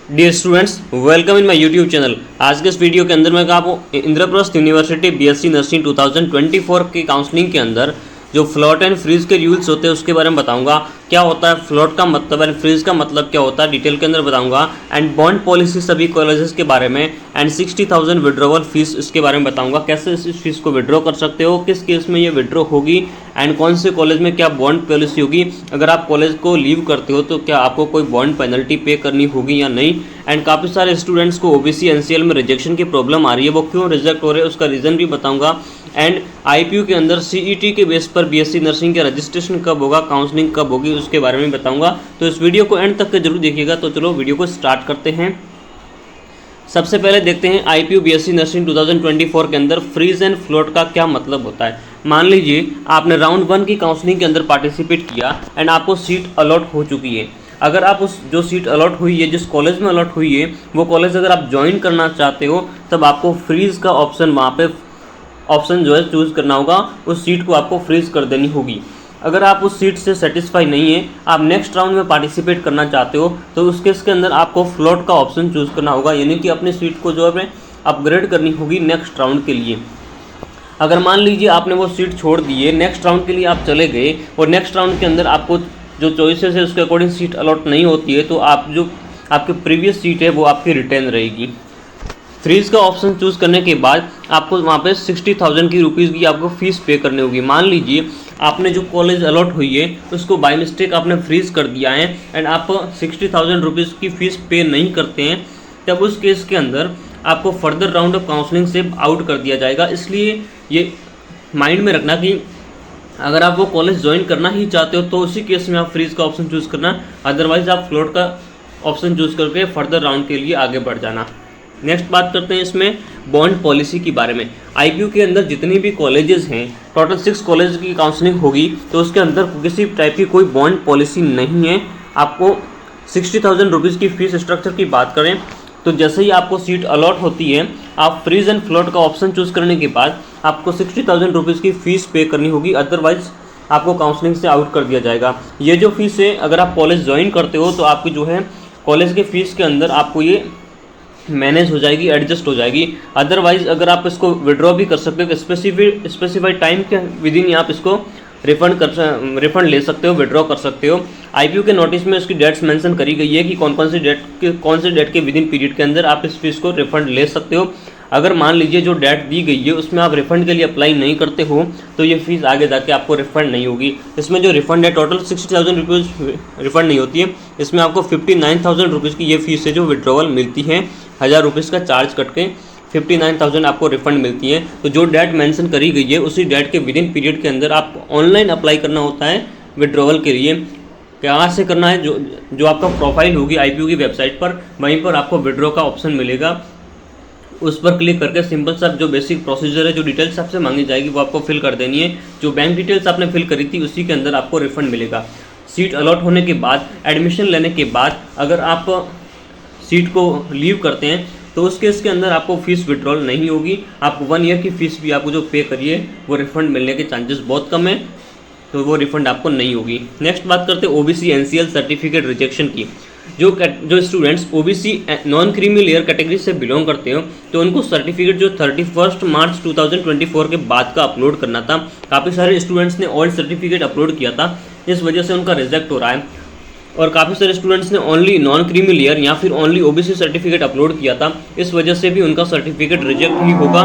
Dear students, welcome in my YouTube channel. आज के इस वीडियो के अंदर मैं आपको इंद्रप्रस्थ यूनिवर्सिटी बीएससी नर्सिंग 2024 की काउंसलिंग के अंदर जो फ्लोट एंड फ्रीज के रूल्स होते हैं उसके बारे में बताऊंगा। क्या होता है फ्लोट का मतलब एंड फ्रीज का मतलब क्या होता है डिटेल के अंदर बताऊंगा। एंड बॉन्ड पॉलिसी सभी कॉलेजेस के बारे में एंड 60,000 विड्रॉवल फीस इसके बारे में बताऊंगा। कैसे इस फीस को विड्रॉ कर सकते हो, किस केस में ये विड्रॉ होगी एंड कौन से कॉलेज में क्या बॉन्ड पॉलिसी होगी। अगर आप कॉलेज को लीव करते हो तो क्या आपको कोई बॉन्ड पेनल्टी पे करनी होगी या नहीं। एंड काफ़ी सारे स्टूडेंट्स को ओबीसी एनसीएल में रिजेक्शन की प्रॉब्लम आ रही है, वो क्यों रिजेक्ट हो रहे हैं उसका रीज़न भी बताऊंगा। एंड आईपीयू के अंदर सीईटी के बेस पर बीएससी नर्सिंग का रजिस्ट्रेशन कब होगा, काउंसलिंग कब होगी, उसके बारे में बताऊंगा। तो इस वीडियो को एंड तक के जरूर देखिएगा। तो चलो वीडियो को स्टार्ट करते हैं। सबसे पहले देखते हैं आईपीयू बीएससी नर्सिंग 2024 के अंदर फ्रीज एंड फ्लोट का क्या मतलब होता है। मान लीजिए आपने राउंड 1 की काउंसलिंग के अंदर पार्टिसिपेट किया एंड आपको सीट अलॉट हो चुकी है। अगर आप उस जो सीट अलॉट हुई है, जिस कॉलेज में अलॉट हुई है, वो कॉलेज अगर आप ज्वाइन करना चाहते हो तब आपको फ्रीज का ऑप्शन वहाँ पे ऑप्शन जो है चूज़ करना होगा। उस सीट को आपको फ्रीज कर देनी होगी। अगर आप उस सीट से सेटिस्फाई नहीं है, आप नेक्स्ट राउंड में पार्टिसिपेट करना चाहते हो, तो उस केस के अंदर आपको फ्लोट का ऑप्शन चूज़ करना होगा, यानी कि अपनी सीट को जो है अपग्रेड करनी होगी नेक्स्ट राउंड के लिए। अगर मान लीजिए आपने वो सीट छोड़ दी है, नेक्स्ट राउंड के लिए आप चले गए और नेक्स्ट राउंड के अंदर आपको जो चॉइसेस है उसके अकॉर्डिंग सीट अलॉट नहीं होती है, तो आप जो आपकी प्रीवियस सीट है वो आपकी रिटेन रहेगी। फ्रीज का ऑप्शन चूज़ करने के बाद आपको वहाँ पे 60,000 की रुपीज़ की आपको फ़ीस पे करनी होगी। मान लीजिए आपने जो कॉलेज अलॉट हुई है उसको बाय मिस्टेक आपने फ्रीज कर दिया है एंड आप 60,000 रुपीज़ की फ़ीस पे नहीं करते हैं, तब उस केस के अंदर आपको फर्दर राउंड ऑफ काउंसलिंग से आउट कर दिया जाएगा। इसलिए ये माइंड में रखना कि अगर आप वो कॉलेज ज्वाइन करना ही चाहते हो तो उसी केस में आप फ्रीज का ऑप्शन चूज़ करना, अदरवाइज आप फ्लोट का ऑप्शन चूज़ करके फर्दर राउंड के लिए आगे बढ़ जाना। नेक्स्ट बात करते हैं इसमें बॉन्ड पॉलिसी के बारे में। आईपीयू के अंदर जितनी भी कॉलेजेस हैं, टोटल 6 कॉलेज की काउंसलिंग होगी, तो उसके अंदर किसी टाइप की कोई बॉन्ड पॉलिसी नहीं है। आपको 60,000 रुपीज़ की फ़ीस स्ट्रक्चर की बात करें तो जैसे ही आपको सीट अलॉट होती है, आप फ्रीज एंड फ्लोट का ऑप्शन चूज़ करने के बाद आपको 60,000 रुपीज़ की फ़ीस पे करनी होगी, अदरवाइज आपको काउंसलिंग से आउट कर दिया जाएगा। ये जो फीस है, अगर आप कॉलेज ज्वाइन करते हो तो आपकी जो है कॉलेज के फ़ीस के अंदर आपको ये मैनेज हो जाएगी, एडजस्ट हो जाएगी। अदरवाइज अगर आप इसको विड्रॉ भी कर सकते हो, स्पेसिफाइड टाइम के विद इन आप इसको रिफंड ले सकते हो, विड्रॉ कर सकते हो। आईपीयू के नोटिस में उसकी डेट्स मेंशन करी गई है कि कौन से डेट के विद इन पीरियड के अंदर आप इस फीस को रिफंड ले सकते हो। अगर मान लीजिए जो डेट दी गई है उसमें आप रिफंड के लिए अप्लाई नहीं करते हो तो ये फीस आगे जाके आपको रिफंड नहीं होगी। इसमें जो रिफंड है टोटल 60,000 रुपीज़ रिफंड नहीं होती है, इसमें आपको 59,000 रुपीज़ की ये फीस है जो विड्रॉवल मिलती है। 1,000 रुपीज़ का चार्ज कट के 59,000 आपको रिफंड मिलती है। तो जो डेट मेंशन करी गई है उसी डेट के विद इन पीरियड के अंदर आप ऑनलाइन अप्लाई करना होता है विड्रॉवल के लिए। कहाँ से करना है, जो आपका प्रोफाइल होगी आईपीयू की वेबसाइट पर, वहीं पर आपको विड्रॉ का ऑप्शन मिलेगा। उस पर क्लिक करके सिंपल सा जो बेसिक प्रोसीजर है, जो डिटेल्स आपसे मांगी जाएगी वो आपको फिल कर देनी है। जो बैंक डिटेल्स आपने फिल करी थी उसी के अंदर आपको रिफंड मिलेगा। सीट अलॉट होने के बाद, एडमिशन लेने के बाद अगर आप सीट को लीव करते हैं तो उस केस के अंदर आपको फीस विड्रॉल नहीं होगी। आपको 1 ईयर की फ़ीस भी आपको जो पे करिए वो रिफ़ंड मिलने के चांसेस बहुत कम है, तो वो रिफ़ंड आपको नहीं होगी। नेक्स्ट बात करते हैं ओबीसी एनसीएल सर्टिफिकेट रिजेक्शन की। जो students OBC non creamy layer category से बिलोंग करते हो तो उनको सर्टिफिकेट जो 31 मार्च 2024 के बाद का अपलोड करना था। काफ़ी सारे स्टूडेंट्स ने ओल्ड सर्टिफिकेट अपलोड किया था, इस वजह से उनका रिजेक्ट हो रहा है। और काफ़ी सारे स्टूडेंट्स ने ओनली नॉन क्रीमी लेयर या फिर ओनली ओबीसी सर्टिफिकेट अपलोड किया था, इस वजह से भी उनका सर्टिफिकेट रिजेक्ट ही होगा।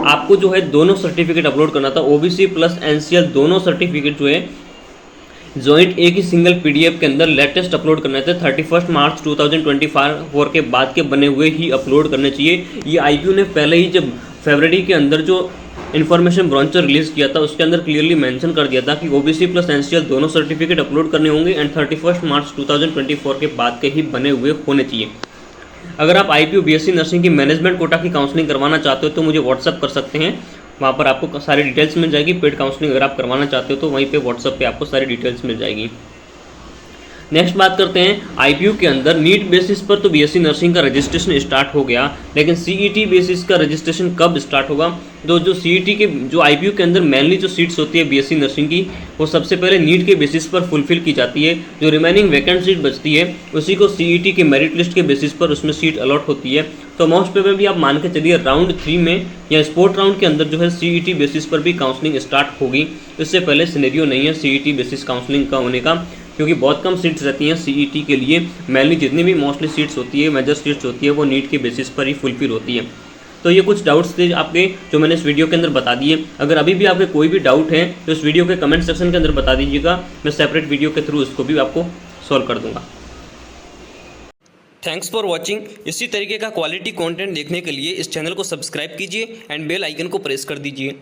आपको जो है दोनों सर्टिफिकेट अपलोड करना था, ओबीसी प्लस एनसीएल दोनों सर्टिफिकेट जो है जॉइंट एक ही सिंगल पीडीएफ के अंदर लेटेस्ट अपलोड करने थे। 31 मार्च 2024 के बाद के बने हुए ही अपलोड करने चाहिए। ये आईपीयू ने पहले ही जब फरवरी के अंदर जो इन्फॉर्मेशन ब्रांचर रिलीज़ किया था उसके अंदर क्लियरली मेंशन कर दिया था कि ओबीसी प्लस एनसीएल दोनों सर्टिफिकेट अपलोड करने होंगे एंड 31 मार्च 2024 के बाद के ही बने हुए होने चाहिए। अगर आप आईपीयू बीएससी नर्सिंग की मैनेजमेंट कोटा की काउंसलिंग करवाना चाहते हो तो मुझे व्हाट्सअप कर सकते हैं, वहाँ पर आपको सारी डिटेल्स मिल जाएगी। पेड काउंसलिंग अगर आप करवाना चाहते हो तो वहीं पे व्हाट्सअप पे आपको सारी डिटेल्स मिल जाएगी। नेक्स्ट बात करते हैं आईपीयू के अंदर नीट बेसिस पर तो बीएससी नर्सिंग का रजिस्ट्रेशन स्टार्ट हो गया, लेकिन सीईटी बेसिस का रजिस्ट्रेशन कब स्टार्ट होगा। तो जो सीईटी के जो आईपीयू के अंदर मेनली जो सीट्स होती है बीएससी नर्सिंग की, वो सबसे पहले नीट के बेसिस पर फुलफिल की जाती है। जो रिमेनिंग वैकेंट सीट बचती है उसी को सीईटी के मेरिट लिस्ट के बेसिस पर उसमें सीट अलॉट होती है। तो मोस्ट प्रोबेबली आप मान के चलिए राउंड 3 में या स्पोर्ट राउंड के अंदर जो है सीईटी बेसिस पर भी काउंसलिंग स्टार्ट होगी। इससे पहले सिनेरियो नहीं है सीईटी बेसिस काउंसलिंग का होने का, क्योंकि बहुत कम सीट्स रहती हैं सीईटी के लिए। मेनली जितनी भी मोस्टली सीट्स होती है, मेजर सीट्स होती है, वो नीट के बेसिस पर ही फुलफिल होती है। तो ये कुछ डाउट्स थे आपके जो मैंने इस वीडियो के अंदर बता दिए। अगर अभी भी आपके कोई भी डाउट है तो इस वीडियो के कमेंट सेक्शन के अंदर बता दीजिएगा, मैं सेपरेट वीडियो के थ्रू इसको भी आपको सॉल्व कर दूंगा। Thanks for watching. इसी तरीके का क्वालिटी कंटेंट देखने के लिए इस चैनल को सब्सक्राइब कीजिए एंड बेल आइकन को प्रेस कर दीजिए।